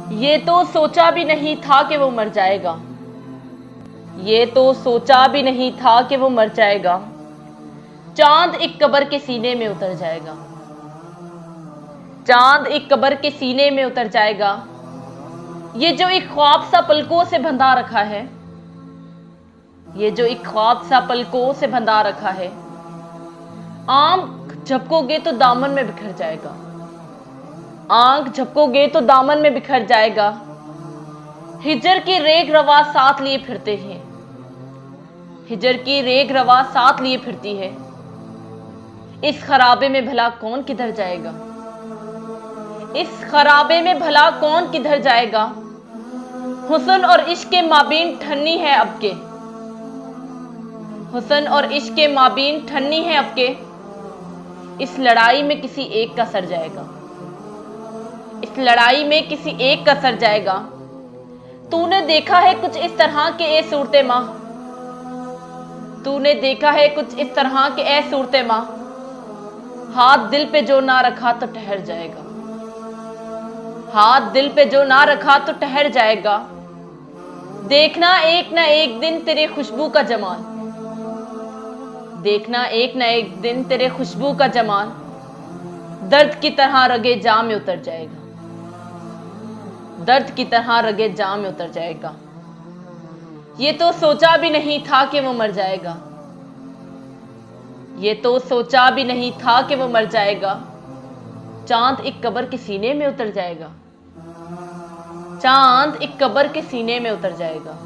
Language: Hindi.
ये तो सोचा भी नहीं था कि वो मर जाएगा। ये तो सोचा भी नहीं था कि वो मर जाएगा। चांद एक कब्र के सीने में उतर जाएगा। चांद एक कब्र के सीने में उतर जाएगा। ये जो एक ख्वाब सा पलकों से बंधा रखा है, ये जो एक ख्वाब सा पलकों से बंधा रखा है, आंख झपकोगे तो दामन में बिखर जाएगा। आंख झपकोगे तो दामन में बिखर जाएगा। हिजर की रेग रवा साथ लिए फिरते हैं। हिजर की रेग रवा साथ लिए फिरती है। इस खराबे में भला कौन किधर जाएगा। इस खराबे में भला कौन किधर जाएगा। हुस्न और इश्क के माबीन ठन्नी है अब के। हुस्न और इश्क के माबीन ठन्नी है अब के। इस लड़ाई में किसी एक का सर जाएगा। इस लड़ाई में किसी एक का सर जाएगा। तूने देखा है कुछ इस तरह के ए सूरते माँ। तूने देखा है कुछ इस तरह के ए सूरते माँ। हाथ दिल पे जो ना रखा तो ठहर जाएगा। हाथ दिल पे जो ना रखा तो ठहर जाएगा। देखना एक ना एक दिन तेरे खुशबू का जमाल। देखना एक ना एक दिन तेरे खुशबू का जमाल दर्द की तरह रगे जाम में उतर जाएगा। दर्द की तरह रगे जाम में उतर जाएगा। ये तो सोचा भी नहीं था कि वो मर जाएगा। ये तो सोचा भी नहीं था कि वो मर जाएगा। चांद एक कब्र के सीने में उतर जाएगा। चांद एक कब्र के सीने में उतर जाएगा।